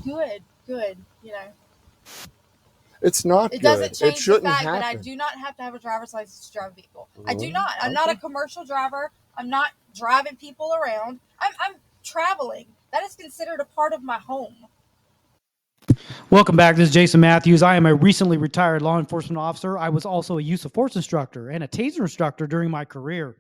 good, you know. It's not It good. doesn't change It shouldn't the fact happen. that I do not have to have a driver's license to drive a vehicle. I do not. I'm not a commercial driver. I'm not driving people around. I'm traveling. That is considered a part of my home. Welcome back. This is Jason Matthews. I am a recently retired law enforcement officer. I was also a use of force instructor and a taser instructor during my career.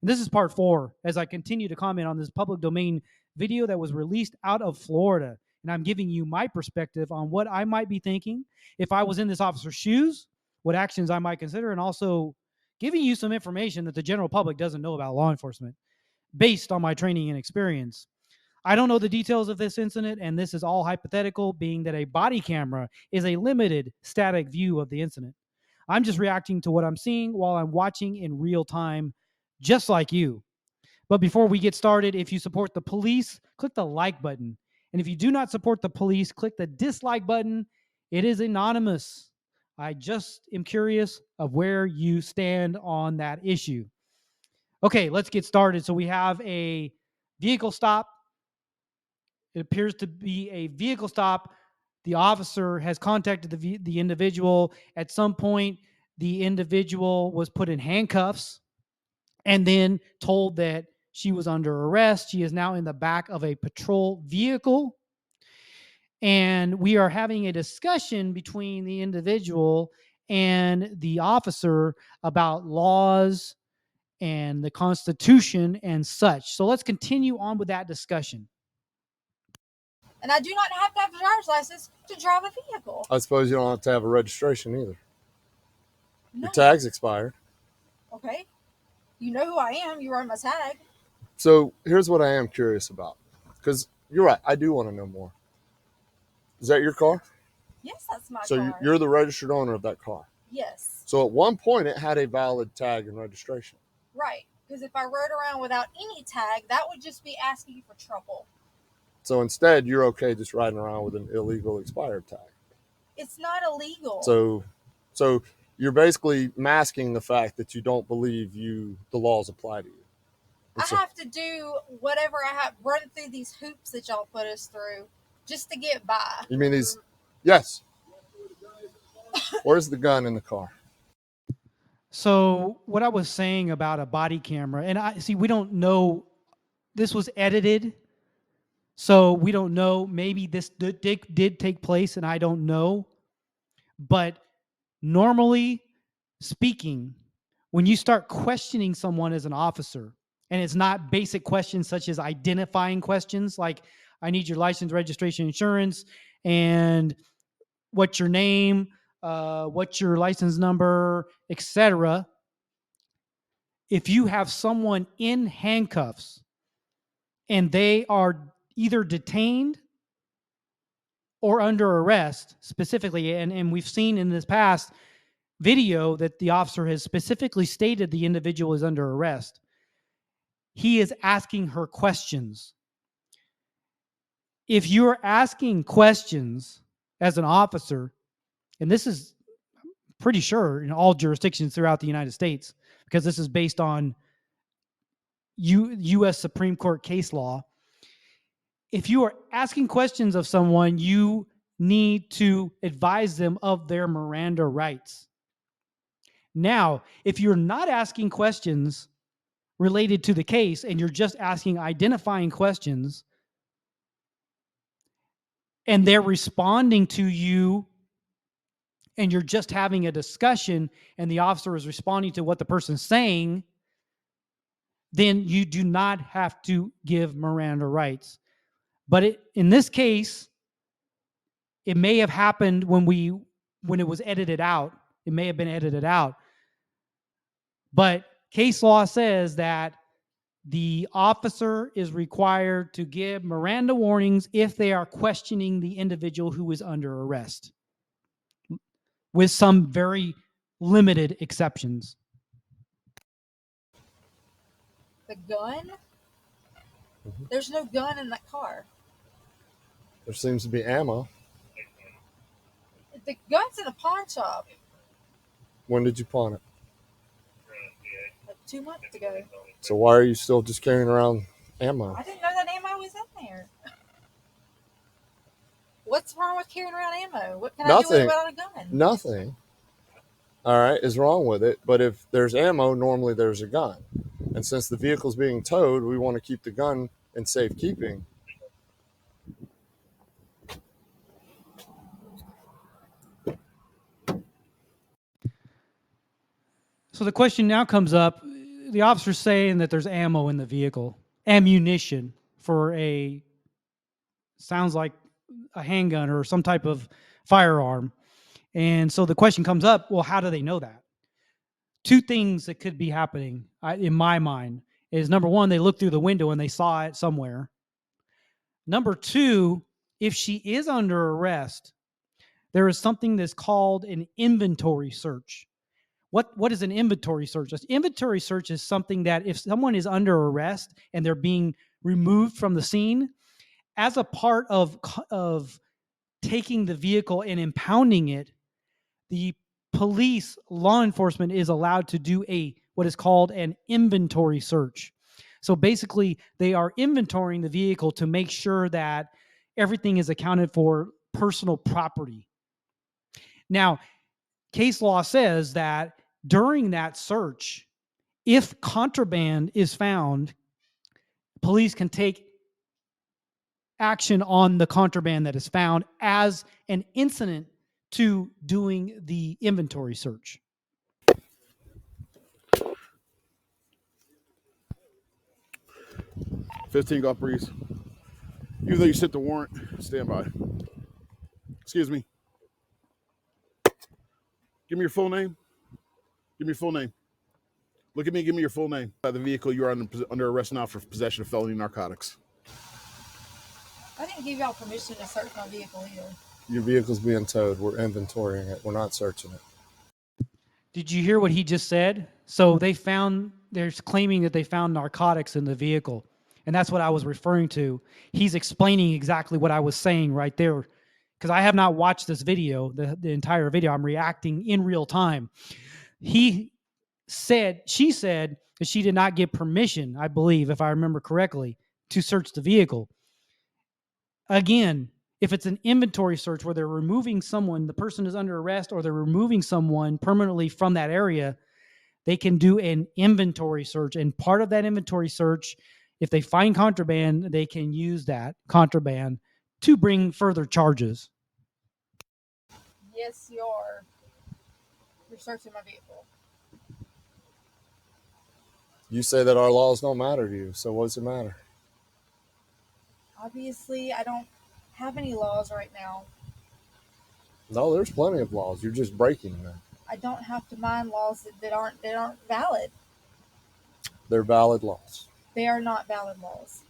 And this is part 4 as I continue to comment on this public domain video that was released out of Florida. And I'm giving you my perspective on what I might be thinking if I was in this officer's shoes, what actions I might consider, and also giving you some information that the general public doesn't know about law enforcement based on my training and experience. I don't know the details of this incident, and this is all hypothetical, being that a body camera is a limited static view of the incident. I'm just reacting to what I'm seeing while I'm watching in real time, just like you. But before we get started, if you support the police, click the like button. And if you do not support the police, click the dislike button. It is anonymous. I just am curious of where you stand on that issue. Okay, let's get started. So we have a vehicle stop. It appears to be a vehicle stop. The officer has contacted the individual. At some point, the individual was put in handcuffs and then told that she was under arrest. She is now in the back of a patrol vehicle. And we are having a discussion between the individual and the officer about laws and the Constitution and such. So let's continue on with that discussion. And I do not have to have a driver's license to drive a vehicle. I suppose you don't have to have a registration either. No. Your tag's expired. Okay. You know who I am. You run my tag. So here's what I am curious about. Because you're right. I do want to know more. Is that your car? Yes, that's my car. So you're the registered owner of that car? Yes. So at one point, it had a valid tag and registration. Right. Because if I rode around without any tag, that would just be asking you for trouble. So instead, you're okay just riding around with an illegal expired tag. It's not illegal. So you're basically masking the fact that you don't believe the laws apply to you. I have to do whatever I have, run through these hoops that y'all put us through just to get by. You mean these? Yes. Where's the gun in the car? So what I was saying about a body camera, and we don't know, this was edited. So we don't know, maybe this did take place and I don't know. But normally speaking, when you start questioning someone as an officer, and it's not basic questions such as identifying questions like I need your license, registration, insurance, and what's your name, what's your license number, etc. If you have someone in handcuffs and they are either detained or under arrest specifically, and we've seen in this past video that the officer has specifically stated the individual is under arrest, he is asking her questions. If you're asking questions as an officer, and this is pretty sure in all jurisdictions throughout the United States, because this is based on U.S. Supreme Court case law, if you are asking questions of someone, you need to advise them of their Miranda rights. Now, if you're not asking questions related to the case and you're just asking identifying questions and they're responding to you and you're just having a discussion and the officer is responding to what the person's saying, then you do not have to give Miranda rights. But in this case, it may have happened when it was edited out. It may have been edited out. But case law says that the officer is required to give Miranda warnings if they are questioning the individual who is under arrest, with some very limited exceptions. The gun? Mm-hmm. There's no gun in that car. There seems to be ammo. The gun's in a pawn shop. When did you pawn it? Like 2 months ago. So why are you still just carrying around ammo? I didn't know that ammo was in there. What's wrong with carrying around ammo? What can I do with it without a gun? Nothing. All right, is wrong with it. But if there's ammo, normally there's a gun. And since the vehicle's being towed, we want to keep the gun in safekeeping. So the question now comes up, the officer's saying that there's ammo in the vehicle, ammunition for sounds like a handgun or some type of firearm. And so the question comes up, well, how do they know that? Two things that could be happening in my mind is, number one, they looked through the window and they saw it somewhere. Number two, if she is under arrest, there is something that's called an inventory search. What is an inventory search? An inventory search is something that if someone is under arrest and they're being removed from the scene, as a part of taking the vehicle and impounding it, the police, law enforcement is allowed to do what is called an inventory search. So basically, they are inventorying the vehicle to make sure that everything is accounted for personal property. Now, case law says that during that search, if contraband is found, police can take action on the contraband that is found as an incident to doing the inventory search. $15 Golf Breeze. Even though you sent the warrant, stand by. Excuse me. Give me your full name. Give me your full name. Look at me. Give me your full name. By the vehicle, you are under arrest now for possession of felony narcotics. I didn't give y'all permission to search my vehicle either. Your vehicle's being towed. We're inventorying it. We're not searching it. Did you hear what he just said? So they're claiming that they found narcotics in the vehicle. And that's what I was referring to. He's explaining exactly what I was saying right there. Because I have not watched this video, the entire video. I'm reacting in real time. She said that she did not get permission, I believe, if I remember correctly, to search the vehicle. Again, if it's an inventory search where they're removing someone, the person is under arrest, or they're removing someone permanently from that area, they can do an inventory search. And part of that inventory search, if they find contraband, they can use that contraband to bring further charges. Yes, you're searching my vehicle. You say that our laws don't matter to you, so what does it matter? Obviously, I don't have any laws right now. No, there's plenty of laws. You're just breaking them. I don't have to mind laws that aren't valid. They're valid laws. They are not valid laws.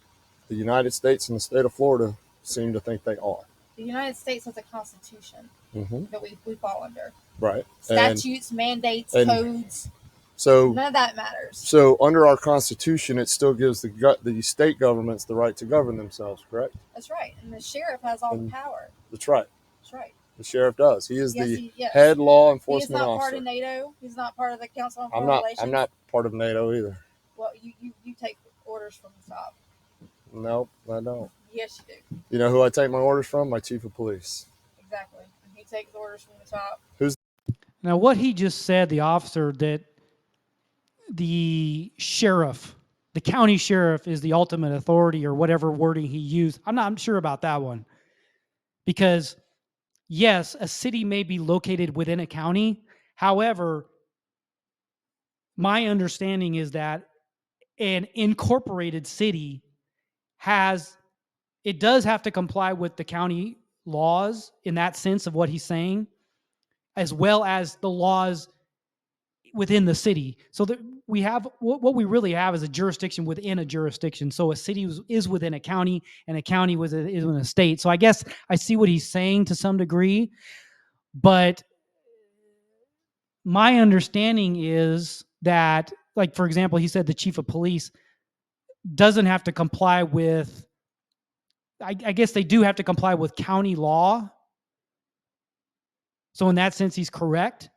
The United States and the state of Florida seem to think they are. The United States has a constitution that we fall under. Right. Statutes, mandates, codes. So none of that matters. So under our constitution, it still gives the state governments the right to govern themselves, correct? That's right. And the sheriff has all the power. That's right. That's right. The sheriff does. He is the head law enforcement officer. He's not part of NATO. He's not part of the Council on Foreign Relations. I'm not part of NATO either. Well, you take orders from the top. Nope, I don't. Yes, you do. You know who I take my orders from? My chief of police. Exactly. And he takes orders from the top. Now, what he just said, the officer, that the sheriff, the county sheriff, is the ultimate authority, or whatever wording he used. I'm not sure about that one. Because, yes, a city may be located within a county. However, my understanding is that an incorporated city does have to comply with the county laws in that sense of what he's saying, as well as the laws within the city. So that we have what we really have is a jurisdiction within a jurisdiction. So a city is within a county, and a county is within a state. So I guess I see what he's saying to some degree, but my understanding is that, like, for example, he said the chief of police doesn't have to comply with, I guess they do have to comply with county law. So in that sense, he's correct.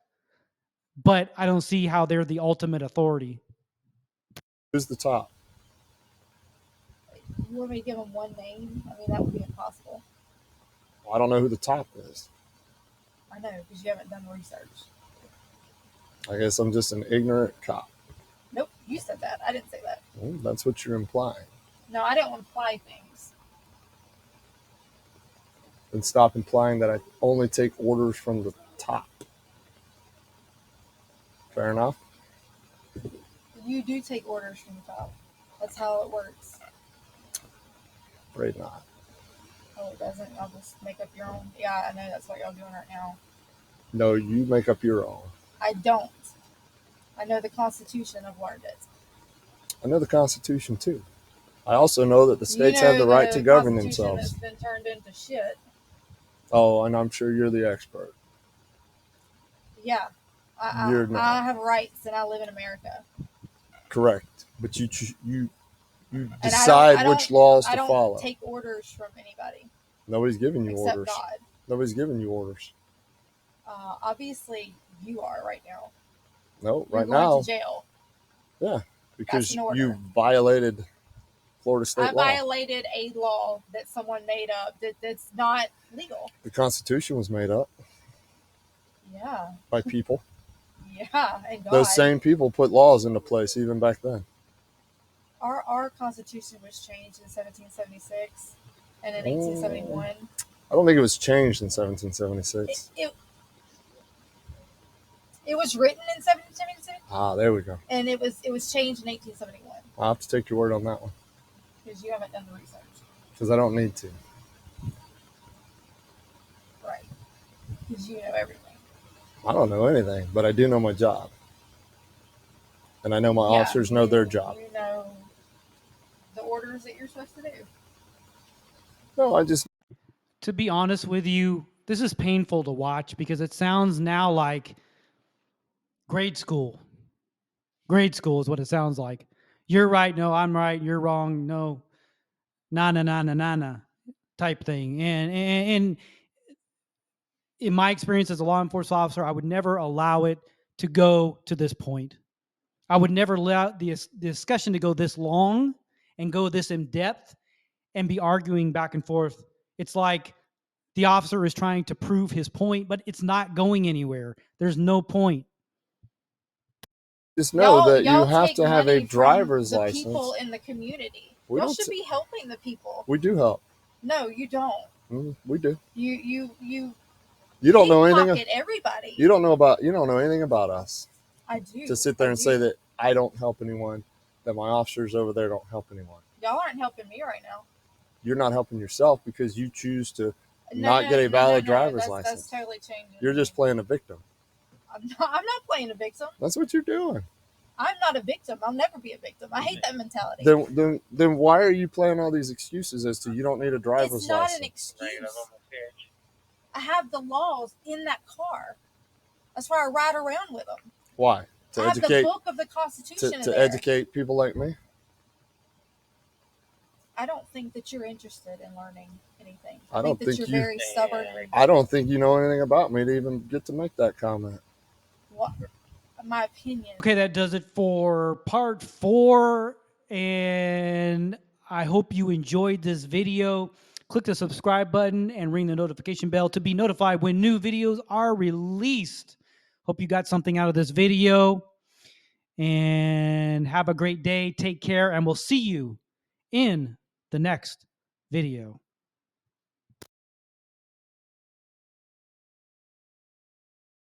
But I don't see how they're the ultimate authority. Who's the top? You want me to give him one name? I mean, that would be impossible. Well, I don't know who the top is. I know, because you haven't done research. I guess I'm just an ignorant cop. Nope, you said that. I didn't say that. Well, that's what you're implying. No, I didn't imply things. Then stop implying that I only take orders from the top. Fair enough? You do take orders from the top. That's how it works. Afraid not. Oh, it doesn't? I'll just make up your own. Yeah, I know that's what y'all doing right now. No, you make up your own. I don't. I know the Constitution. I've learned it. I know the Constitution too. I also know that the states have the right to govern themselves. That's been turned into shit. Oh, and I'm sure you're the expert. Yeah. You're not. I have rights and I live in America. Correct. But you decide which laws to follow. I don't take orders from anybody. Nobody's giving you except orders. God. Nobody's giving you orders. Obviously, you are right now. No, You're right going now. to jail. Yeah, because That's an order. you violated Florida state law. I violated a law that someone made up that's not legal. The Constitution was made up. Yeah. By people. Yeah, and God. Those same people put laws into place even back then. Our Constitution was changed in 1776 and in 1871. I don't think it was changed in 1776. It was written in 1776. Ah, there we go. And it was changed in 1871. I'll have to take your word on that one. Because you haven't done the research. Because I don't need to. Right. Because you know everything. I don't know anything, but I do know my job. And I know my officers know their job. You know the orders that you're supposed to do. No, I just... To be honest with you, this is painful to watch because it sounds now like grade school. Grade school is what it sounds like. You're right, no, I'm right, you're wrong, no, na type thing. And in my experience as a law enforcement officer, I would never allow it to go to this point. I would never allow the discussion to go this long and go this in depth and be arguing back and forth. It's like the officer is trying to prove his point, but it's not going anywhere. There's no point. Just know that you have to have a driver's the license. People in the community. We Y'all don't should be helping the people. We do help. No, you don't. We do. You don't know anything. Everybody. You don't know anything about us. I do. To sit there and say that I don't help anyone, that my officers over there don't help anyone. Y'all aren't helping me right now. You're not helping yourself because you choose to not get a valid driver's license. That's totally changing. You're just playing a victim. I'm not playing a victim. That's what you're doing. I'm not a victim. I'll never be a victim. I hate that mentality. Then why are you playing all these excuses as to you don't need a driver's license? It's not an excuse. I have the laws in that car. That's why I ride around with them. Why? To I have the book of the Constitution to educate people like me? I don't think that you're interested in learning anything. I don't think you're very stubborn. I don't think you know anything about me to even get to make that comment. What? My opinion. Okay, that does it for part 4. And I hope you enjoyed this video. Click the subscribe button and ring the notification bell to be notified when new videos are released. Hope you got something out of this video. And have a great day. Take care. And we'll see you in the next video.